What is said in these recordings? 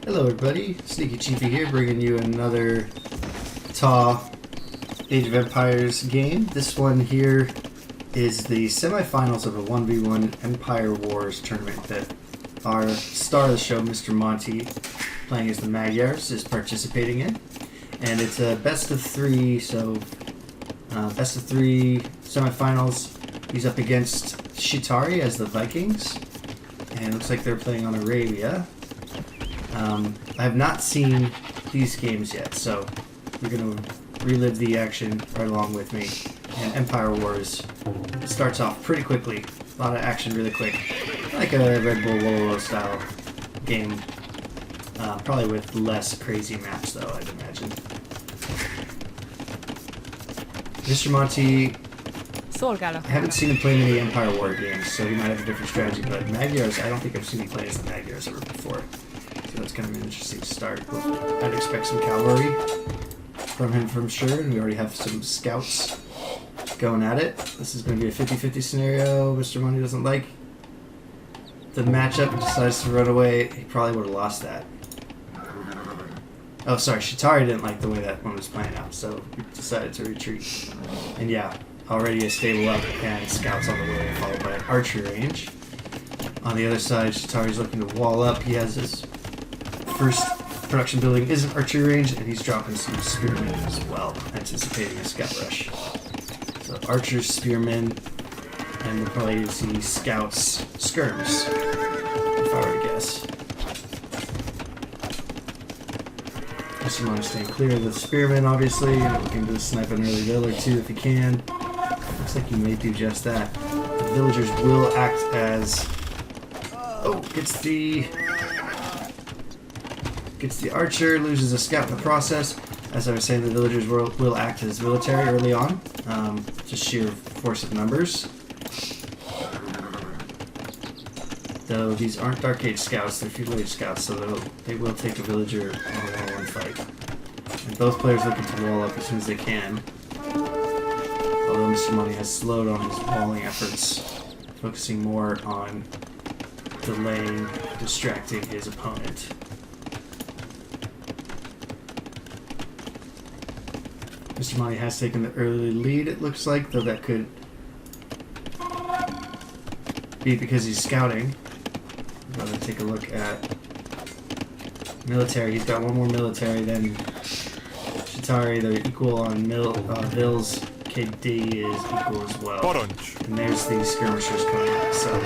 Hello everybody, Sneaky Chiefy here, bringing you another TAW Age of Empires game. This one here is the semifinals of a 1v1 Empire Wars tournament that our star of the show, MrMonty, playing as the Magyars, is participating in. And it's a best of three, so best of three semifinals. He's up against Shitari as the Vikings, and it looks like they're playing on Arabia. I have not seen these games yet, so we're going to relive the action right along with me. And Empire Wars starts off pretty quickly. A lot of action really quick. Like a Red Bull Wololo style game. Probably with less crazy maps though, I'd imagine. MrMonty, I haven't seen him play many Empire War games, so he might have a different strategy, but Magyars, I don't think I've seen him play as the Magyars ever before. So that's kind of an interesting start. I'd expect some cavalry from him for sure, and we already have some scouts going at it. This is going to be a 50-50 scenario. MrMonty doesn't like the matchup and decides to run away. He probably would have lost that. Oh, sorry, Shitari didn't like the way that one was playing out, so he decided to retreat. And yeah, already a stable up and scouts on the way, followed by an archer range. On the other side, Shitari's looking to wall up. He has his first production building isn't archery range, and he's dropping some spearmen as well, anticipating a scout rush. So archers, spearmen, and we'll probably see scouts, skirms, if I were to guess. MrMonty staying clear of the spearmen, obviously, and looking to snipe an early vill or two if he can. Looks like he may do just that. The villagers will act as... Oh, gets the archer, loses a scout in the process. As I was saying, the villagers will act as military early on, just sheer force of numbers. Though these aren't Dark Age scouts, they're Feudal Age scouts, so they will take a villager on a one-on-one fight. And both players looking to wall up as soon as they can. Although MrMonty has slowed on his walling efforts, focusing more on delaying, distracting his opponent. MrMonty has taken the early lead, it looks like, though that could be because he's scouting. I'm going to take a look at military. He's got one more military than Shitari. They're equal on Vil's. KD is equal as well. And there's the skirmishers coming out. So,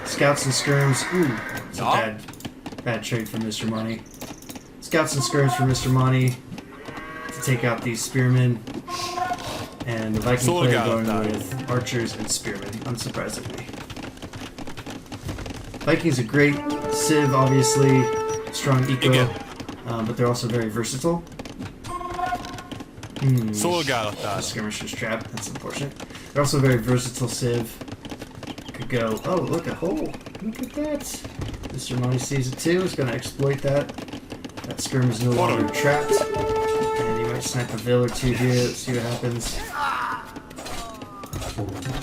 scouts and skirms. Ooh, it's a bad trade for MrMonty. Scouts and skirms for MrMonty to take out these spearmen. And the Viking player going with archers and spearmen, unsurprisingly. Vikings are great. Civ, obviously, strong eco, but they're also very versatile. Skirmisher's trap, that's unfortunate. They're also very versatile Civ. Could go, oh, look, a hole. Look at that. MrMonty sees it too, is going to exploit that. That skirm is no longer trapped. And you might snipe a vill or two here, let's see what happens.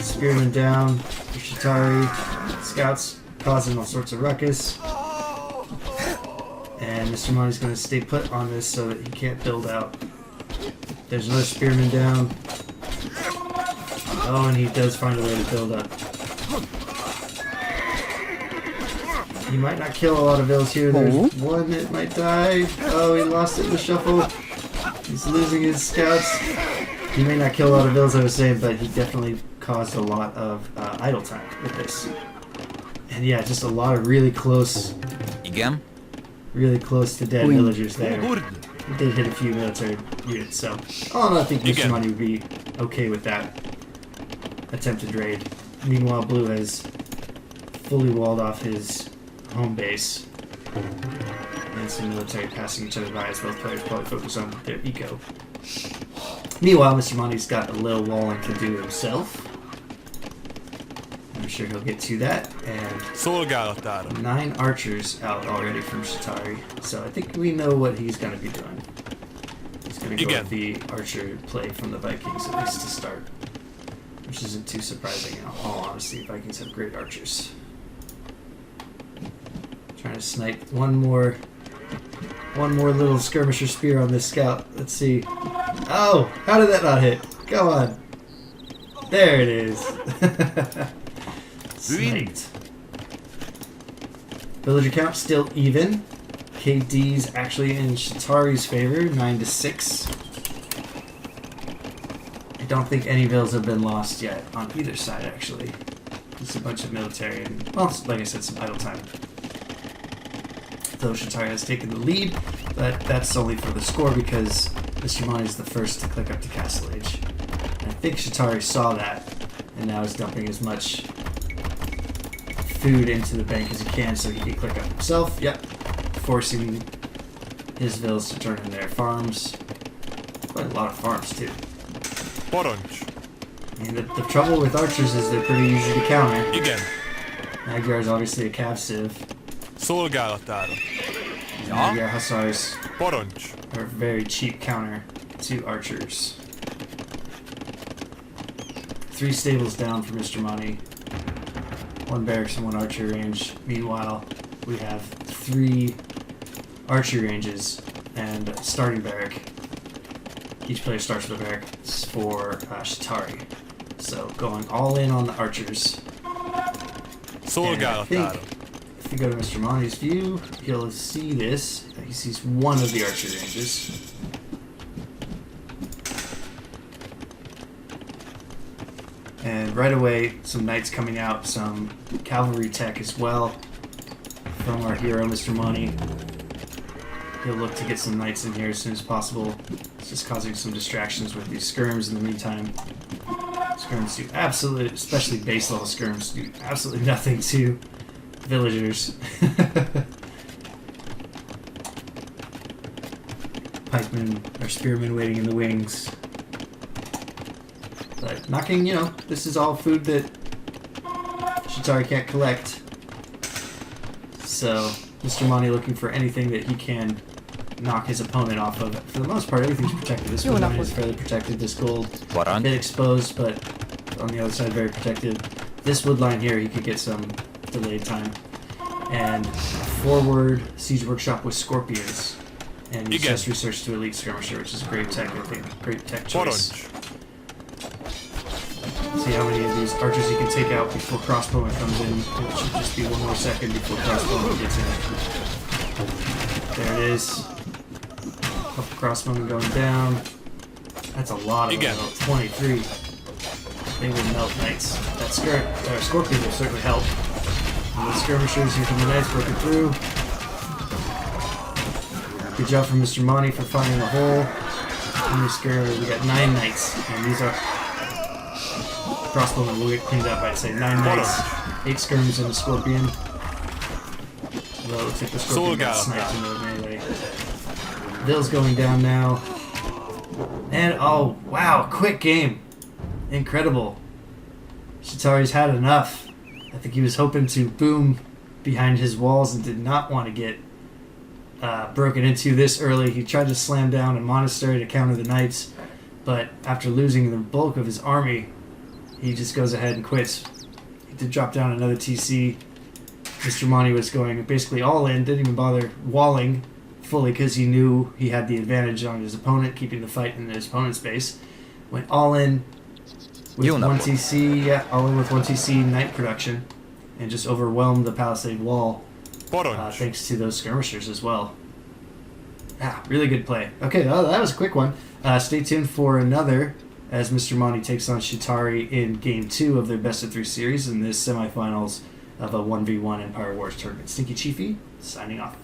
Spearman down, Shitari, scouts causing all sorts of ruckus. And MrMonty's going to stay put on this so that he can't build out. There's another spearman down. Oh, and he does find a way to build up. He might not kill a lot of vills here. There's one that might die. Oh, he lost it in the shuffle. He's losing his scouts. He may not kill a lot of vills, I was saying, but he definitely caused a lot of idle time with this. And yeah, just a lot of really close to dead villagers there. He did hit a few military units, so all in all, I think MrMonty would be okay with that attempted raid. Meanwhile, Blue has fully walled off his home base. And some military passing each other by as both players probably focus on their eco. Meanwhile, MrMonty's got a little walling to do himself. I'm sure he'll get to that. And 9 archers out already from Shitari. So I think we know what he's going to be doing. He's going to go with the archer play from the Vikings, at least to start. Which isn't too surprising in all honesty. Vikings have great archers. Trying to snipe one more one more little skirmisher spear on this scout. Let's see. Oh, how did that not hit? Go on. There it is. Snaked. Villager count still even. KD's actually in Shatari's favor, 9-6. I don't think any vills have been lost yet on either side, actually. Just a bunch of military and, well, like I said, some idle time. Though Shatari has taken the lead, but that's only for the score because MrMonty is the first to click up to Castle Age. And I think Shatari saw that and now is dumping as much food into the bank as he can so he can click up himself. Yep. Forcing his vills to turn in their farms. Quite a lot of farms too. Poroncs. I mean, the trouble with archers is they're pretty easy to counter. Igen. Magyar is obviously a cav civ. Szolgálatára. Magyar hussars Poroncs. are a very cheap counter to archers. 3 stables down for MrMonty. 1 barracks and 1 archer range. Meanwhile, we have 3 archer ranges and a starting barrack. Each player starts with a barrack for Shatari. So going all in on the archers. Szolgálatára. If you go to MrMonty's view, he'll see this. He sees one of the archer ranges. And right away, some knights coming out, some cavalry tech as well from our hero, MrMonty. He'll look to get some knights in here as soon as possible. It's just causing some distractions with these skirms in the meantime. Skirms do absolutely, especially base level skirms, do absolutely nothing to villagers. Pikemen or spearmen waiting in the wings. But knocking, you know, this is all food that Shatari can't collect. So MrMonty looking for anything that he can knock his opponent off of. For the most part, everything's protected. This wood line is fairly protected. This gold a bit exposed, but on the other side, very protected. This wood line here, he could get some delayed time. And forward siege workshop with scorpions. And use just research to elite skirmisher, which is great tech, I think. Great tech choice. See how many of these archers he can take out before crossbowman comes in. It should just be 1 more second before crossbowman gets in. There it is. Couple crossbowmen going down. That's a lot of them, 23. They will melt knights. That scorpion will certainly help. And the skirmishers here from the knights broken through. Good job from MrMonty for finding a hole. We got 9 knights, and these are crossbowmen will get cleaned up. I'd say 9 knights, 8 skirms, and a scorpion. Well, it looks like the scorpion got sniped into the melee. Bill's going down now. And oh wow, quick game. Incredible. Shatari's had enough. I think he was hoping to boom behind his walls and did not want to get broken into this early. He tried to slam down a monastery to counter the knights, but after losing the bulk of his army, he just goes ahead and quits. He did drop down another TC. MrMonty was going basically all in, didn't even bother walling fully because he knew he had the advantage on his opponent, keeping the fight in his opponent's base. Went all in with 1 TC, all in with 1 TC knight production, and just overwhelmed the palisade wall. Thanks to those skirmishers as well. Ah, really good play. Okay, that was a quick one. Stay tuned for another as MrMonty takes on Shatari in Game 2 of their Best of 3 series in this semifinals of a 1v1 Empire Wars tournament. Stinky Chiefy, signing off.